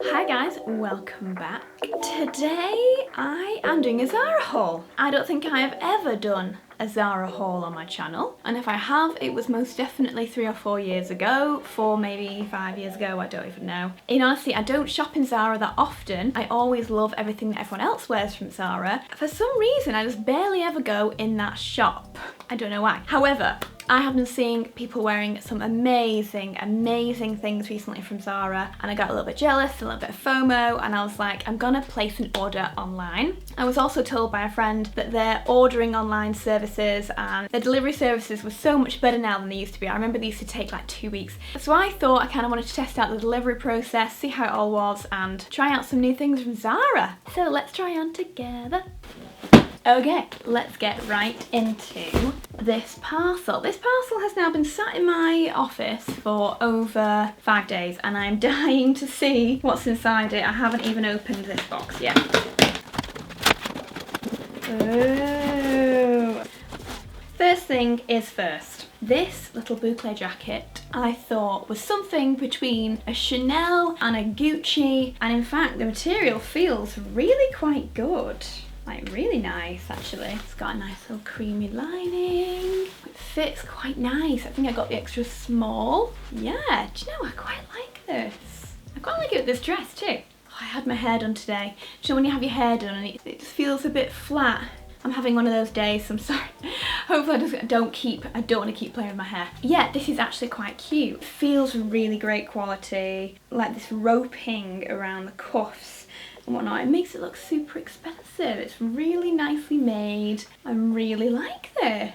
Hi guys, welcome back. Today I am doing a Zara haul. I don't think I have ever done a Zara haul on my channel, and if I have, it was most definitely 3 or 4 years ago, 4 maybe 5 years ago, I don't even know. In honesty, I don't shop in Zara that often. I always love everything that everyone else wears from Zara. For some reason, I just barely ever go in that shop. I don't know why. However, I have been seeing people wearing some amazing things recently from Zara, and I got a little bit jealous, a little bit of FOMO, and I was like, I'm gonna place an order online. I was also told by a friend that their ordering online services and their delivery services were so much better now than they used to be. I remember they used to take like 2 weeks. So I thought I kind of wanted to test out the delivery process, see how it all was, and try out some new things from Zara. So let's try on together. Okay, let's get right into this parcel. This parcel has now been sat in my office for over 5 days, and I'm dying to see what's inside it. I haven't even opened this box yet. Oh. First thing is first. This little boucle jacket I thought was something between a Chanel and a Gucci, and in fact the material feels really quite good. Like really nice actually. It's got a nice little creamy lining. It fits quite nice. I think I got the extra small. Yeah, do you know, I quite like this. I quite like it with this dress too. Oh, I had my hair done today. Do you know when you have your hair done and it just feels a bit flat? I'm having one of those days, so I'm sorry. Hopefully I don't want to keep playing with my hair. Yeah, this is actually quite cute. It feels really great quality. Like this roping around the cuffs and whatnot. It makes it look super expensive. It's really nicely made. I really like this.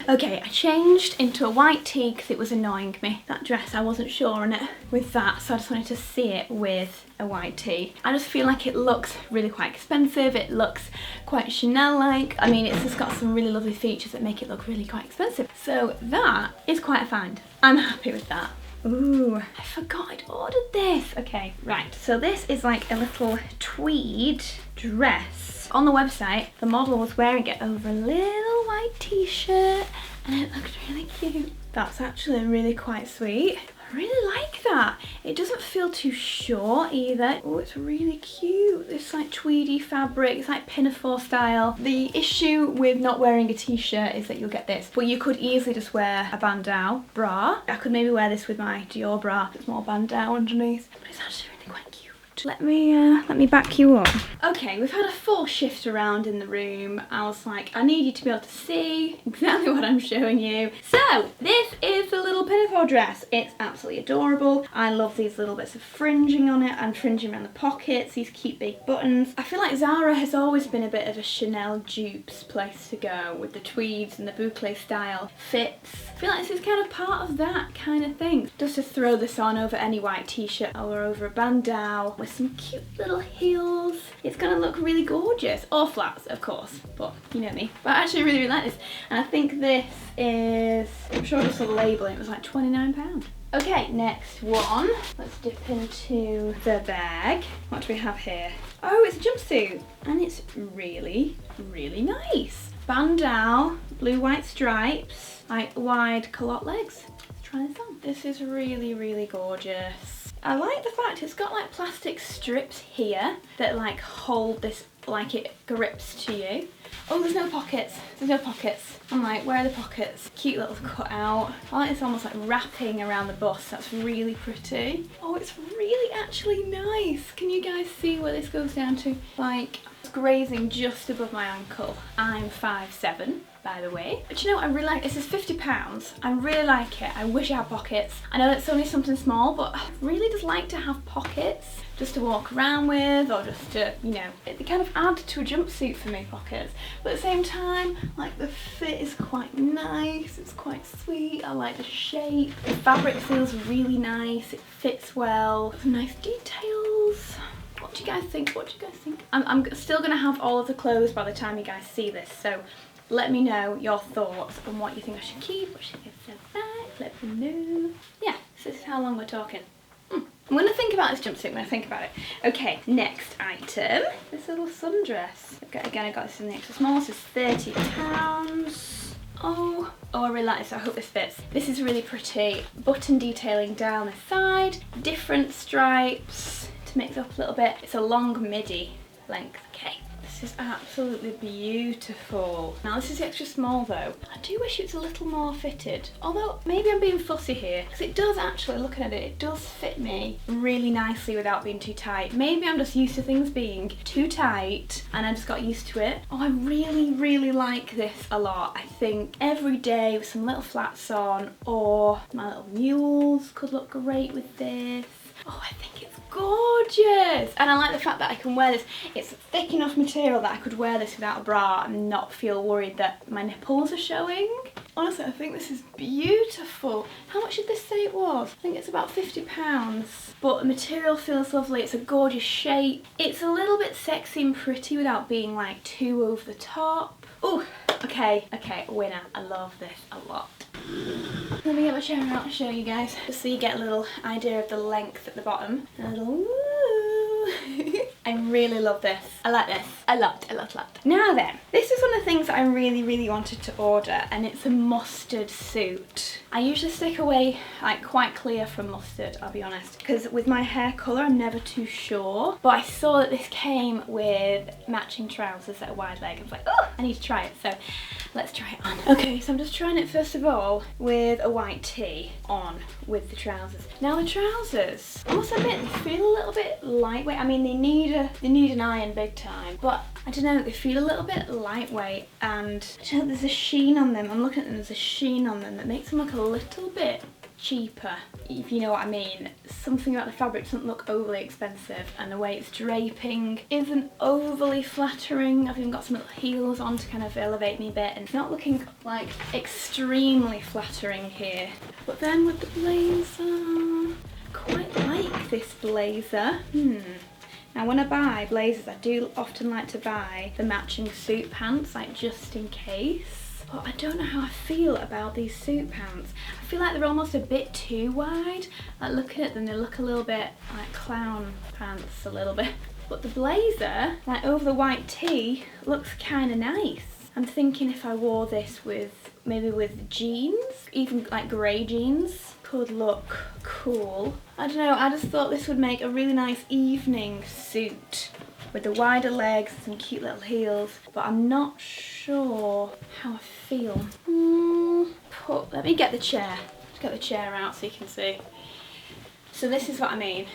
Okay, I changed into a white tee because it was annoying me. That dress, I wasn't sure on it with that, so I just wanted to see it with a white tee. I just feel like it looks really quite expensive. It looks quite Chanel-like. I mean, it's just got some really lovely features that make it look really quite expensive. So that is quite a find. I'm happy with that. Ooh, I forgot I'd ordered this. Okay, right, so this is like a little tweed dress. On the website, the model was wearing it over a little white t-shirt, and it looked really cute. That's actually really quite sweet. I really like that. It doesn't feel too short either. Oh, it's really cute. This like tweedy fabric. It's like pinafore style. The issue with not wearing a t-shirt is that you'll get this, but you could easily just wear a bandeau bra. I could maybe wear this with my Dior bra. It's more bandeau underneath, but it's actually really quite cute. Let me back you up. Okay, we've had a full shift around in the room. I was like, I need you to be able to see exactly what I'm showing you. So this is the little pinafore dress. It's absolutely adorable. I love these little bits of fringing on it and fringing around the pockets, these cute big buttons. I feel like Zara has always been a bit of a Chanel dupes place to go with the tweeds and the boucle style fits. I feel like this is kind of part of that kind of thing. Just to throw this on over any white t-shirt or over a bandeau with some cute little heels. It's gonna look really gorgeous. Or flats, of course, but you know me. But I actually really like this. And I think this is, I'm sure I just saw the label and it was like £29. Okay, next one. Let's dip into the bag. What do we have here? Oh, it's a jumpsuit. And it's really, really nice. Bandeau, blue white stripes, like wide culotte legs. Let's try this on. This is really, really gorgeous. I like the fact it's got like plastic strips here that like hold this, like it grips to you. Oh, there's no pockets. There's no pockets. I'm like, where are the pockets? Cute little cut out. I like it's almost like wrapping around the bust. That's really pretty. Oh, it's really actually nice. Can you guys see where this goes down to? Like, it's grazing just above my ankle. I'm 5'7". By the way. But you know what I really like? This is £50. I really like it. I wish I had pockets. I know it's only something small, but I really just like to have pockets just to walk around with, or just to, you know, they kind of add to a jumpsuit for me, pockets. But at the same time, like the fit is quite nice. It's quite sweet. I like the shape. The fabric feels really nice. It fits well. Some nice details. What do you guys think? What do you guys think? I'm still gonna have all of the clothes by the time you guys see this, so let me know your thoughts on what you think I should keep, what should I get back, let me know. Yeah, so this is how long we're talking. I'm going to think about this jumpsuit when I think about it. Okay, next item. This little sundress. Again, I got this in the extra small, this is £30. Oh, I really like this, I hope this fits. This is really pretty. Button detailing down the side, different stripes to to mix it up a little bit. It's a long midi length. Okay. This is absolutely beautiful. Now this is extra small though. I do wish it was a little more fitted. Although maybe I'm being fussy here because it does actually, looking at it, it does fit me really nicely without being too tight. Maybe I'm just used to things being too tight and I just got used to it. Oh, I really like this a lot. I think every day with some little flats on, or my little mules could look great with this. Oh, I think it's gorgeous. And I like the fact that I can wear this. It's thick enough material that I could wear this without a bra and not feel worried that my nipples are showing. Honestly, I think this is beautiful. How much did this say it was? I think it's about £50. But the material feels lovely. It's a gorgeous shape. It's a little bit sexy and pretty without being like too over the top. Oh, okay, winner. I love this a lot. Let me get my chair out and show you guys, just so you get a little idea of the length at the bottom. A little woo. I really love this. I like this a lot. Now then, this is one of the things that I really wanted to order, and it's a mustard suit. I usually stick away like quite clear from mustard, I'll be honest, because with my hair colour I'm never too sure. But I saw that this came with matching trousers that are wide leg. I was like, oh, I need to try it, so let's try it on. Okay, so I'm just trying it first of all with a white tee on with the trousers. Now the trousers, I must admit, they feel a little bit lightweight. I mean, they need an iron big time, but I don't know, they feel a little bit lightweight, and you know, there's a sheen on them. I'm looking at them, there's a sheen on them that makes them look a little bit cheaper, if you know what I mean. Something about the fabric doesn't look overly expensive, and the way it's draping isn't overly flattering. I've even got some little heels on to kind of elevate me a bit, and it's not looking like extremely flattering here. But then with the blazer, quite like this blazer. Now when I buy blazers, I do often like to buy the matching suit pants, like just in case. But I don't know how I feel about these suit pants. I feel like they're almost a bit too wide. Like looking at them, they look a little bit like clown pants a little bit. But the blazer, like over the white tee, looks kind of nice. I'm thinking if I wore this with, maybe with jeans, even like grey jeans, could look cool. I don't know, I just thought this would make a really nice evening suit with the wider legs and some cute little heels, but I'm not sure how I feel. Let me get the chair. Let's get the chair out so you can see. So this is what I mean.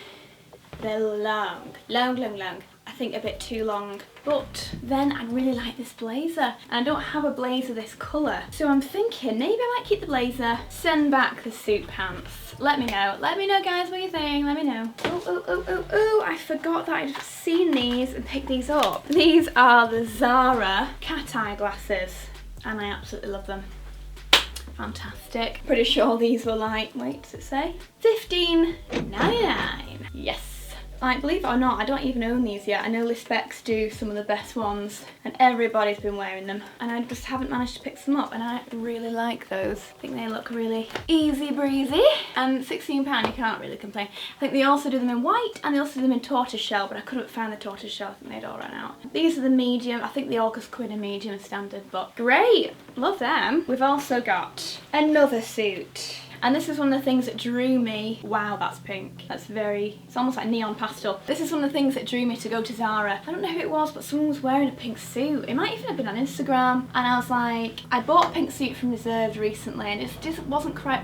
They're long. I think a bit too long. But then I really like this blazer, and I don't have a blazer this colour. So I'm thinking maybe I might keep the blazer, send back the suit pants. Let me know guys what you think, let me know. Oh, I forgot that I'd seen these and picked these up. These are the Zara Cat Eyeglasses, and I absolutely love them. Fantastic. Pretty sure these were like, wait, does it say? $15.99. Yes. Like, believe it or not, I don't even own these yet. I know Lispecs do some of the best ones, and everybody's been wearing them, and I just haven't managed to pick some up, and I really like those. I think they look really easy breezy, and £16, you can't really complain. I think they also do them in white, and they also do them in tortoiseshell, but I couldn't find the tortoiseshell. I think they'd all run out. These are the medium. I think the all come in a medium standard, but great, love them. We've also got another suit. And this is one of the things that drew me. Wow, that's pink. That's it's almost like neon pastel. This is one of the things that drew me to go to Zara. I don't know who it was, but someone was wearing a pink suit. It might even have been on Instagram. And I was like, I bought a pink suit from Reserved recently, and it just wasn't quite...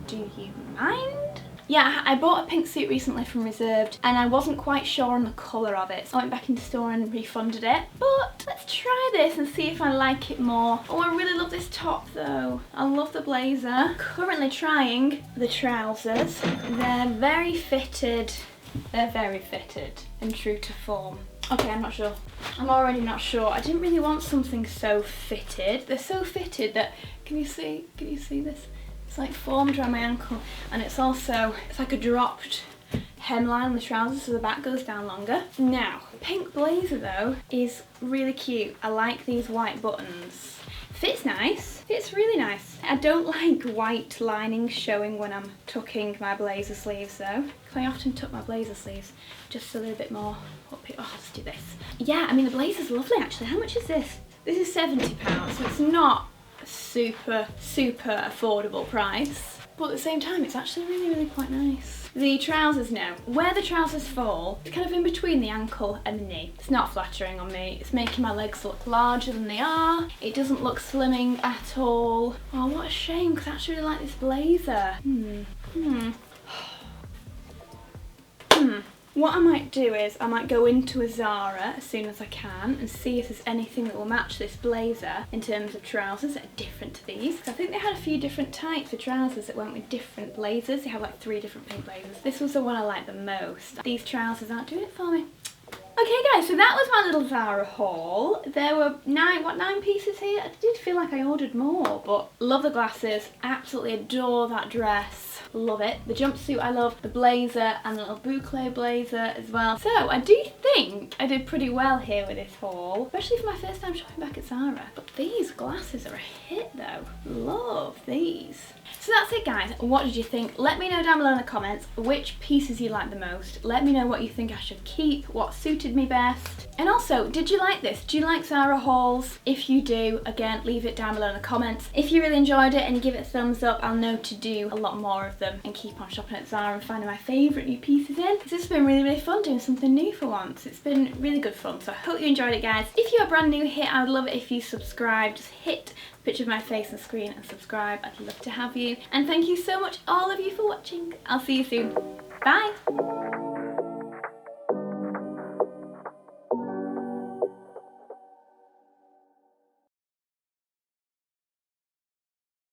Do you mind? Yeah, I bought a pink suit recently from Reserved, and I wasn't quite sure on the colour of it, so I went back into store and refunded it. But let's try this and see if I like it more. Oh, I really love this top though. I love the blazer. Currently trying the trousers. They're very fitted. And true to form. Okay, I'm not sure. I'm already not sure. I didn't really want something so fitted. They're so fitted that, can you see this? It's like formed around my ankle, and it's like a dropped hemline on the trousers, so the back goes down longer. Now, pink blazer though is really cute. I like these white buttons. Fits nice, fits really nice. I don't like white lining showing when I'm tucking my blazer sleeves though. I often tuck my blazer sleeves just a little bit more up here. Oh, let's do this. Yeah, I mean the blazer's lovely actually. How much is this? This is £70, so it's not super affordable price, but at the same time it's actually really quite nice. The trousers now, where the trousers fall, it's kind of in between the ankle and the knee. It's not flattering on me, it's making my legs look larger than they are. It doesn't look slimming at all. Oh, what a shame, because I actually really like this blazer. What I might do is I might go into a Zara as soon as I can and see if there's anything that will match this blazer in terms of trousers that are different to these. I think they had a few different types of trousers that went with different blazers. They have like 3 different pink blazers. This was the one I liked the most. These trousers aren't doing it for me. Okay guys, so that was my little Zara haul. There were 9 pieces here? I did feel like I ordered more, but love the glasses, absolutely adore that dress, love it. The jumpsuit I love, the blazer and the little boucle blazer as well. So I do think I did pretty well here with this haul, especially for my first time shopping back at Zara. But these glasses are a hit though, love these. So that's it guys, what did you think? Let me know down below in the comments which pieces you like the most. Let me know what you think I should keep, what suited me best. And also, did you like this? Do you like Zara hauls? If you do, again, leave it down below in the comments. If you really enjoyed it and you give it a thumbs up, I'll know to do a lot more of them and keep on shopping at Zara and finding my favourite new pieces in. This has been really fun doing something new for once. It's been really good fun, so I hope you enjoyed it guys. If you are brand new here, I would love it if you subscribe. Just hit the picture of my face on the screen and subscribe. I'd love to have you. And thank you so much all of you for watching. I'll see you soon. Bye!